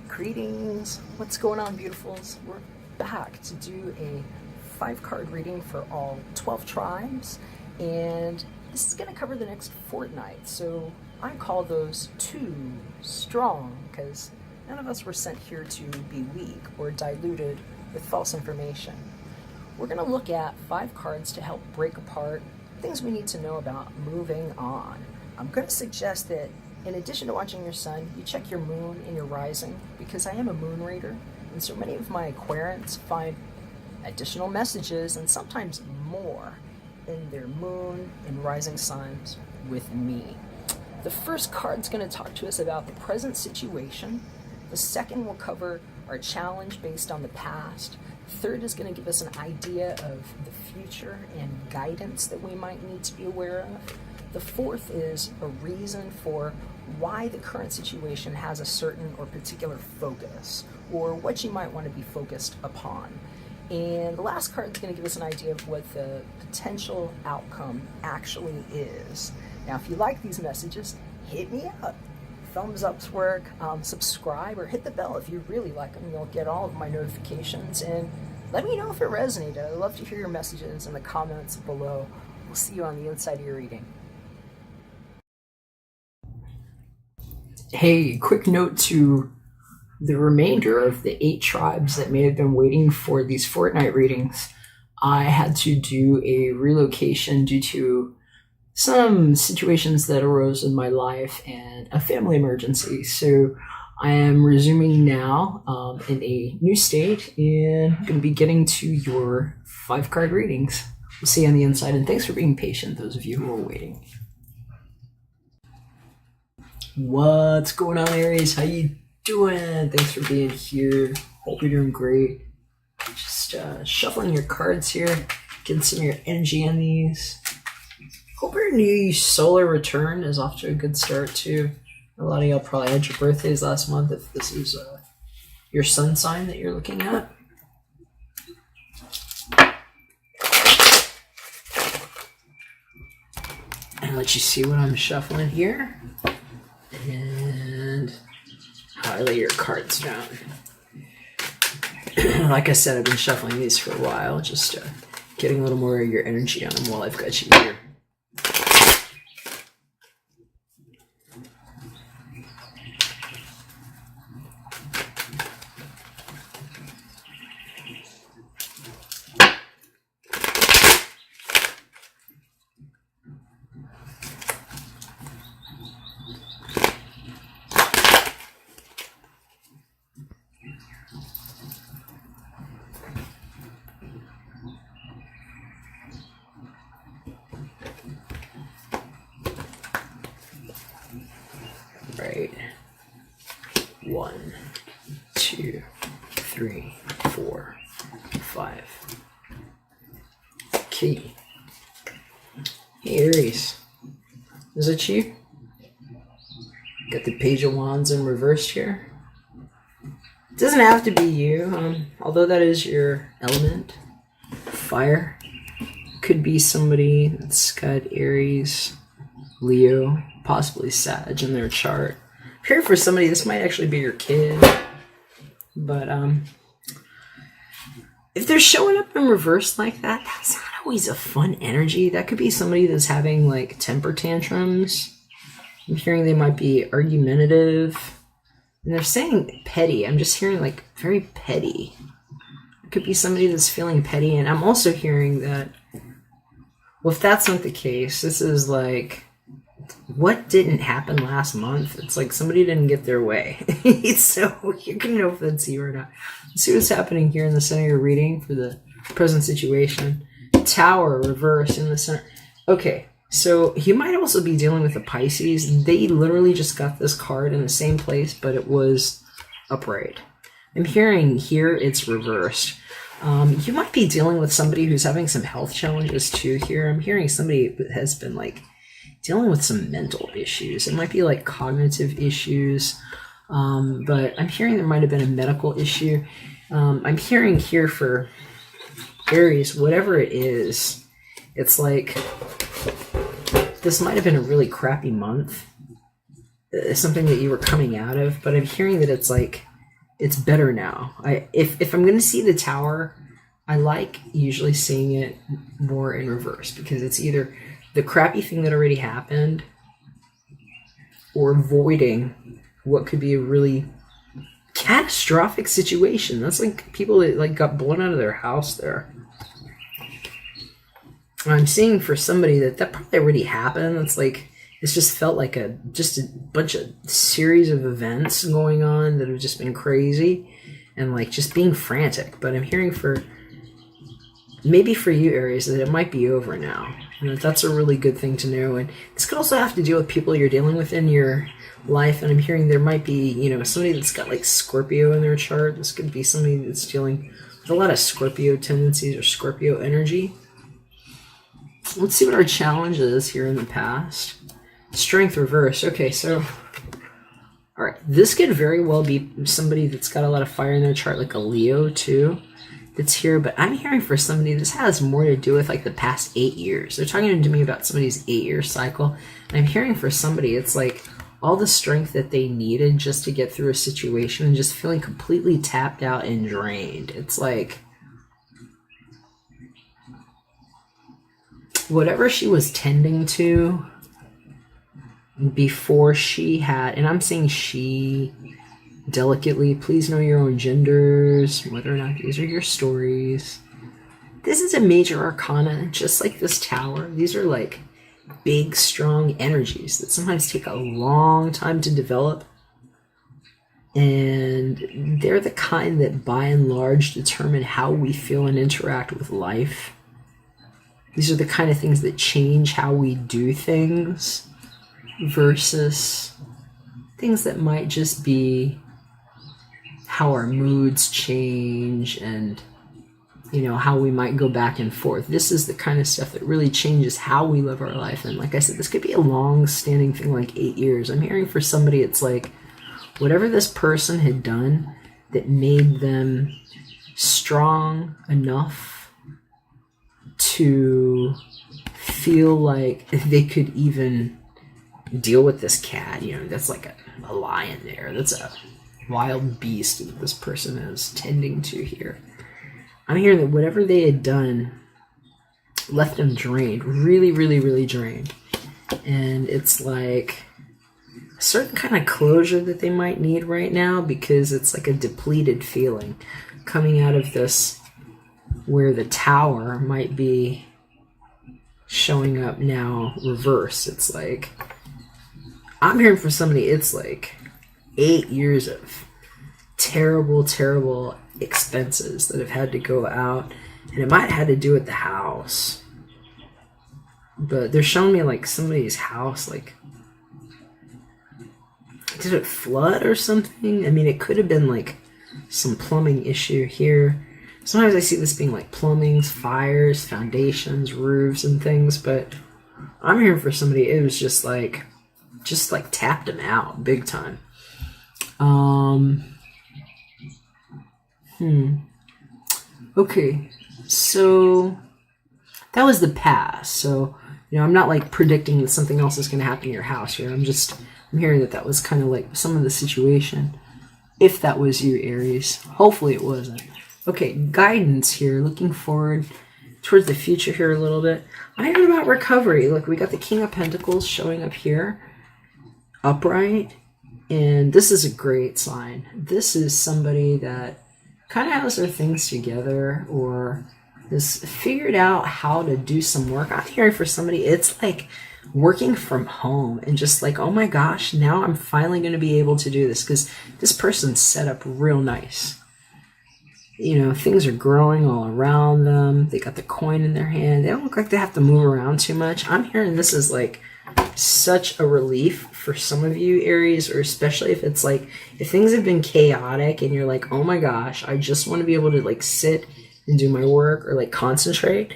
Greetings, what's going on, beautifuls? We're back to do a 5-card reading for all 12 tribes, and this is going to cover the next fortnight. So I call those 2 strong, because none of us were sent here to be weak or diluted with false information. We're going to look at 5 cards to help break apart things we need to know about moving on. I'm going to suggest that in addition to watching your sun, you check your moon and your rising, because I am a moon reader, and so many of my Aquarians find additional messages and sometimes more in their moon and rising signs with me. The first card's going to talk to us about the present situation. The second will cover our challenge based on the past. The third is going to give us an idea of the future and guidance that we might need to be aware of. The fourth is a reason for why the current situation has a certain or particular focus, or what you might want to be focused upon. And the last card is going to give us an idea of what the potential outcome actually is. Now, if you like these messages, hit me up. Thumbs ups work, subscribe, or hit the bell if you really like them. You'll get all of my notifications, and let me know if it resonated. I'd love to hear your messages in the comments below. We'll see you on the inside of your reading. Hey, quick note to the remainder of the 8 tribes that may have been waiting for these fortnight readings. I had to do a relocation due to some situations that arose in my life and a family emergency. So I am resuming now in a new state, and I'm going to be getting to your 5-card readings. We'll see you on the inside, and thanks for being patient, those of you who are waiting. What's going on, Aries? How you doing? Thanks for being here. Hope you're doing great. Just shuffling your cards here, getting some of your energy on these. Hope your new solar return is off to a good start too. A lot of y'all probably had your birthdays last month if this is your sun sign that you're looking at. And let you see what I'm shuffling here. And I lay your cards down. Like I said, I've been shuffling these for a while, just getting a little more of your energy on them while I've got you here. Right. 1, 2, 3, 4, 5. Okay. Hey, Aries. Is it you? Got the Page of Wands in reversed here. It doesn't have to be you, although that is your element. Fire. Could be somebody that's got Aries, Leo, possibly Sag in their chart. Here for somebody, this might actually be your kid, but if they're showing up in reverse like that, that's not always a fun energy. That could be somebody that's having like temper tantrums. I'm hearing they might be argumentative, and they're saying petty. I'm just hearing like very petty. It could be somebody that's feeling petty, and I'm also hearing that, well, if that's not the case, this is like, what didn't happen last month? It's like somebody didn't get their way. So you can know if that's you or not. Let's see what's happening here in the center of your reading for the present situation. Tower reverse in the center. Okay, so you might also be dealing with the Pisces. They literally just got this card in the same place, but it was upright. I'm hearing here it's reversed. You might be dealing with somebody who's having some health challenges too here. I'm hearing somebody that has been like dealing with some mental issues. It might be like cognitive issues, but I'm hearing there might have been a medical issue. I'm hearing here for Aries, whatever it is, it's like this might have been a really crappy month. Something that you were coming out of, but I'm hearing that it's like it's better now. If I'm going to see the Tower, I like usually seeing it more in reverse, because it's either the crappy thing that already happened or avoiding what could be a really catastrophic situation. That's like people that like got blown out of their house there. I'm seeing for somebody that probably already happened. It's like it's just felt like just a bunch of series of events going on that have just been crazy and like just being frantic. But I'm hearing for maybe for you, Aries, that it might be over now. And that's a really good thing to know. And this could also have to deal with people you're dealing with in your life. And I'm hearing there might be, somebody that's got like Scorpio in their chart. This could be somebody that's dealing with a lot of Scorpio tendencies or Scorpio energy. Let's see what our challenge is here in the past. Strength reverse. Okay, so all right, this could very well be somebody that's got a lot of fire in their chart, like a Leo too, that's here. But I'm hearing for somebody this has more to do with like the past 8 years. They're talking to me about somebody's 8-year cycle, and I'm hearing for somebody it's like all the strength that they needed just to get through a situation and just feeling completely tapped out and drained. It's like whatever she was tending to before she had, and I'm saying she delicately, please know your own genders, whether or not these are your stories. This is a major arcana, just like this Tower. These are like big, strong energies that sometimes take a long time to develop. And they're the kind that by and large determine how we feel and interact with life. These are the kind of things that change how we do things versus things that might just be how our moods change and, how we might go back and forth. This is the kind of stuff that really changes how we live our life. And like I said, this could be a long-standing thing, like 8 years. I'm hearing for somebody it's like whatever this person had done that made them strong enough to feel like they could even deal with this cat. That's like a lion there. That's a wild beast that this person is tending to here. I'm hearing that whatever they had done left them drained, really, really, really drained. And it's like a certain kind of closure that they might need right now, because it's like a depleted feeling coming out of this, where the Tower might be showing up now reverse. It's like I'm hearing from somebody it's like 8 years of terrible, terrible expenses that have had to go out, and it might have had to do with the house. But they're showing me like somebody's house, like did it flood or something? I mean, it could have been like some plumbing issue here. Sometimes I see this being like plumbings, fires, foundations, roofs, and things, but I'm hearing for somebody it was just like tapped them out big time. Okay, so that was the past. So, I'm not like predicting that something else is going to happen in your house here. I'm hearing that was kind of like some of the situation. If that was you, Aries. Hopefully it wasn't. Okay, guidance here. Looking forward towards the future here a little bit. I heard about recovery. Look, we got the King of Pentacles showing up here, upright. And this is a great sign. This is somebody that kind of has their things together or has figured out how to do some work. I'm hearing for somebody, it's like working from home and just like, oh my gosh, now I'm finally going to be able to do this, because this person's set up real nice. Things are growing all around them. They got the coin in their hand. They don't look like they have to move around too much. I'm hearing this is like such a relief for some of you, Aries, or especially if it's like, if things have been chaotic and you're like, oh my gosh, I just want to be able to like sit and do my work or like concentrate.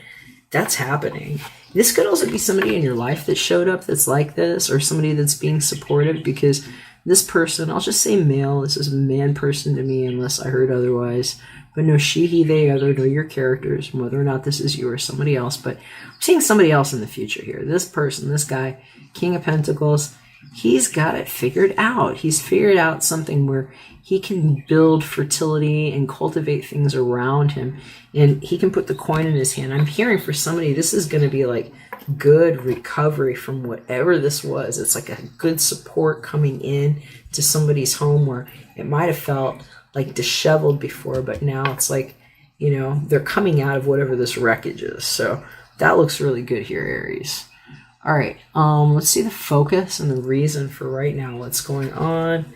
That's happening. This could also be somebody in your life that showed up that's like this, or somebody that's being supportive, because this person, I'll just say male, this is a man person to me unless I heard otherwise, But no she, he, they, other, know your characters, whether or not this is you or somebody else. But I'm seeing somebody else in the future here. This person, this guy, King of Pentacles, he's got it figured out. He's figured out something where he can build fertility and cultivate things around him. And he can put the coin in his hand. I'm hearing for somebody, this is going to be like good recovery from whatever this was. It's like a good support coming in to somebody's home where it might have felt like disheveled before, but now it's like, you know, they're coming out of whatever this wreckage is. So that looks really good here, Aries. All right, let's see the focus and the reason for right now. What's going on?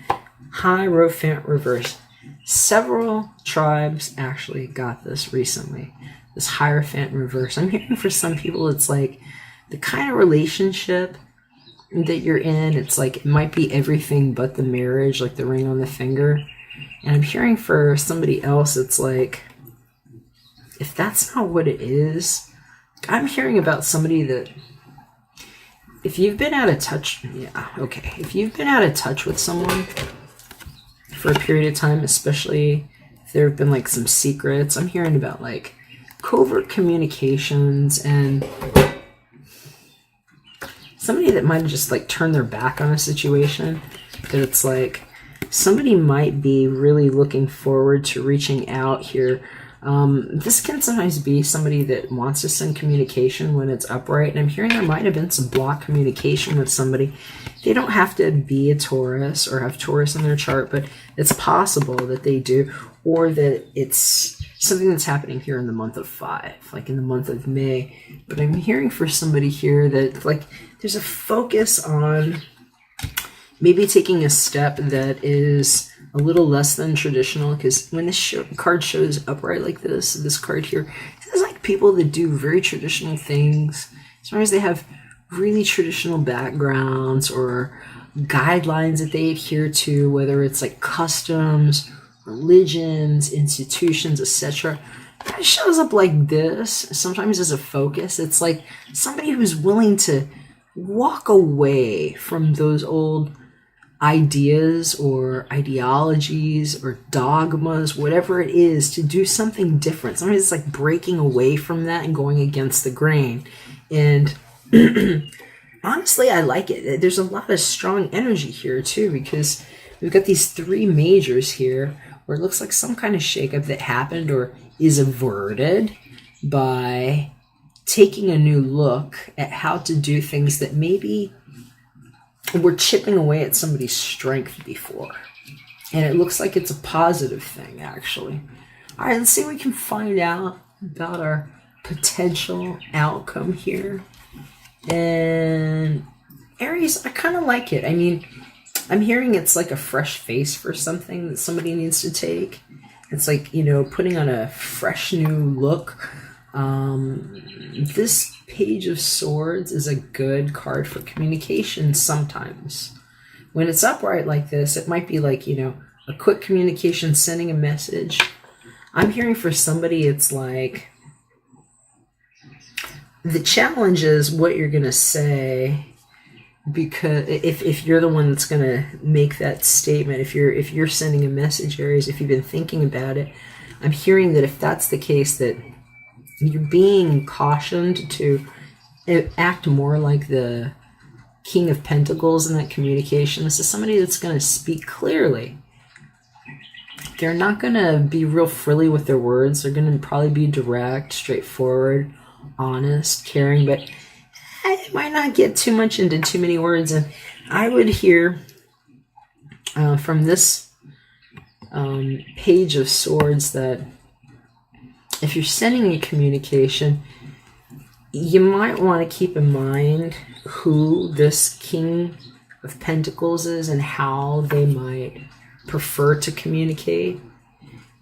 Hierophant reverse. Several tribes actually got this recently. This Hierophant reverse. I'm hearing for some people it's like the kind of relationship that you're in. It's like it might be everything but the marriage, like the ring on the finger. And I'm hearing for somebody else it's like, if that's not what it is, I'm hearing about somebody that, if you've been out of touch, if you've been out of touch with someone for a period of time, especially if there have been like some secrets, I'm hearing about like covert communications and somebody that might have just like turned their back on a situation, that it's like somebody might be really looking forward to reaching out here. This can sometimes be somebody that wants to send communication when it's upright, and I'm hearing there might have been some block communication with somebody. They don't have to be a Taurus or have Taurus in their chart, but it's possible that they do, or that it's something that's happening here in the month of 5, like in the month of May. But I'm hearing for somebody here that like there's a focus on maybe taking a step that is a little less than traditional, because when this card shows upright like this card here, it's like people that do very traditional things. Sometimes they have really traditional backgrounds or guidelines that they adhere to, whether it's like customs, religions, institutions, etc. It shows up like this, sometimes as a focus. It's like somebody who's willing to walk away from those old ideas or ideologies or dogmas, whatever it is, to do something different. Sometimes it's like breaking away from that and going against the grain. And honestly, I like it. There's a lot of strong energy here too, because we've got these 3 majors here where it looks like some kind of shakeup that happened or is averted by taking a new look at how to do things that maybe we're chipping away at somebody's strength before. And it looks like it's a positive thing, actually. All right, let's see what we can find out about our potential outcome here. And Aries, I kind of like it. I mean, I'm hearing it's like a fresh face for something that somebody needs to take. It's like, you know, putting on a fresh new look. This Page of Swords is a good card for communication sometimes. When it's upright like this, it might be like, you know, a quick communication, sending a message. I'm hearing for somebody it's like the challenge is what you're going to say, because if you're the one that's going to make that statement, if you're sending a message, Aries, if you've been thinking about it, I'm hearing that if that's the case, that you're being cautioned to act more like the King of Pentacles in that communication. This is somebody that's going to speak clearly. They're not going to be real frilly with their words. They're going to probably be direct, straightforward, honest, caring, but it might not get too much into too many words. And I would hear from this Page of Swords that if you're sending a communication, you might want to keep in mind who this King of Pentacles is and how they might prefer to communicate,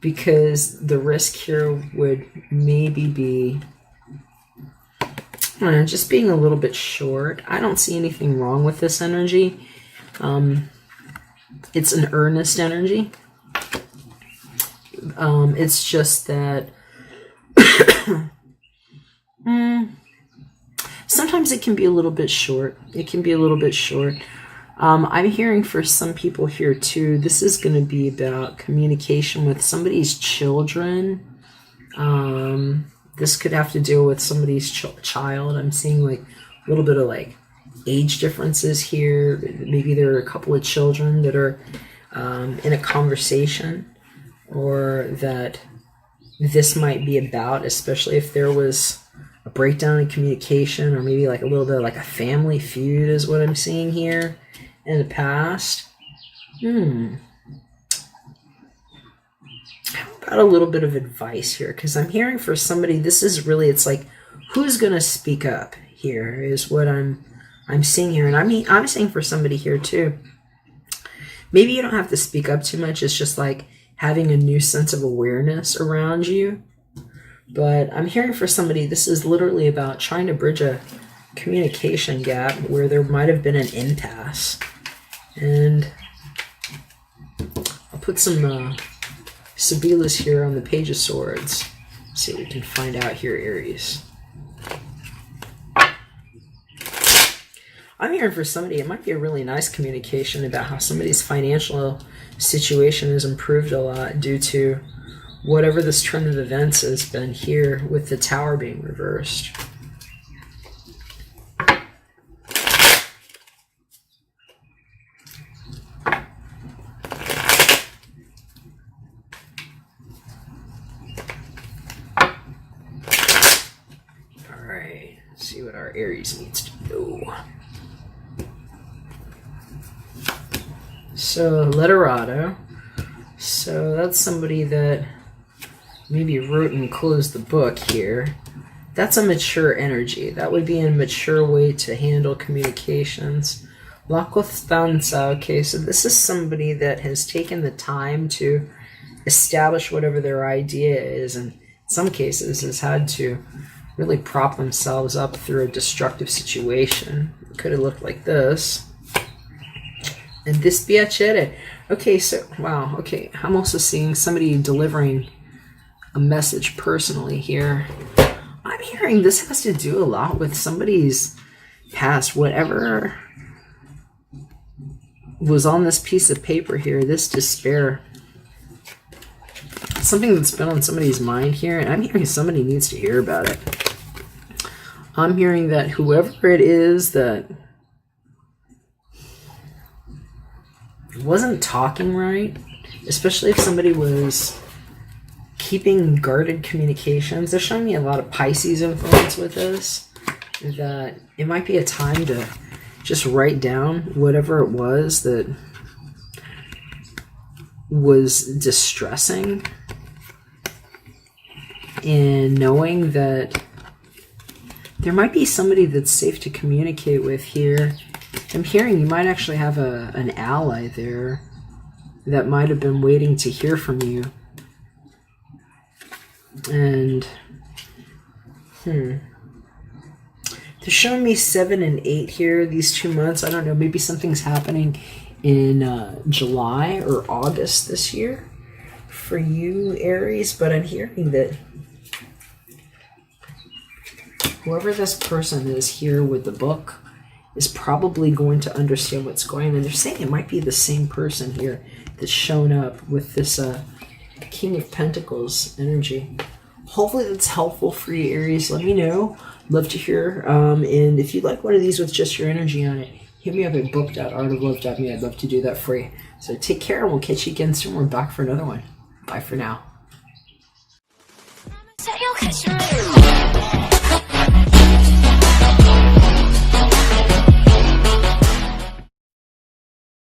because the risk here would maybe be, I don't know, just being a little bit short. I don't see anything wrong with this energy. It's an earnest energy. It's just that sometimes it can be a little bit short. It can be a little bit short. I'm hearing for some people here too, this is going to be about communication with somebody's children. This could have to deal with somebody's child. I'm seeing like a little bit of like age differences here. Maybe there are a couple of children that are in a conversation, or that this might be about, especially if there was a breakdown in communication, or maybe like a little bit of like a family feud is what I'm seeing here in the past. How about a little bit of advice here? Because I'm hearing for somebody, this is really, it's like, who's going to speak up here is what I'm seeing here. And I'm saying for somebody here too, maybe you don't have to speak up too much. It's just like having a new sense of awareness around you. But I'm hearing for somebody, this is literally about trying to bridge a communication gap where there might have been an impasse. And I'll put some Sibilas here on the Page of Swords. See what we can find out here, Aries. I'm hearing for somebody, it might be a really nice communication about how somebody's financial situation has improved a lot due to whatever this trend of events has been here with the Tower being reversed. Alright, let's see what our Aries needs to do. So, Letterado. So that's somebody that maybe wrote and closed the book here. That's a mature energy. That would be a mature way to handle communications. La Constanza. Okay, so this is somebody that has taken the time to establish whatever their idea is, and in some cases has had to really prop themselves up through a destructive situation. It could have looked like this. And dispiacere. Okay, so, wow, okay. I'm also seeing somebody delivering a message personally here. I'm hearing this has to do a lot with somebody's past. Whatever was on this piece of paper here, this despair. Something that's been on somebody's mind here, and I'm hearing somebody needs to hear about it. I'm hearing that whoever it is that wasn't talking right, especially if somebody was keeping guarded communications. They're showing me a lot of Pisces influence with this, that it might be a time to just write down whatever it was that was distressing, and knowing that there might be somebody that's safe to communicate with here. I'm hearing you might actually have an ally there that might have been waiting to hear from you. And, they're showing me 7 and 8 here, these 2 months. I don't know, maybe something's happening in July or August this year for you, Aries. But I'm hearing that whoever this person is here with the book is probably going to understand what's going on. And they're saying it might be the same person here that's shown up with this King of Pentacles energy. Hopefully that's helpful for you, Aries. Let me know. Love to hear. And if you'd like one of these with just your energy on it, hit me up at book.artoflove.me. I'd love to do that for you. So take care, and we'll catch you again soon. We're back for another one. Bye for now.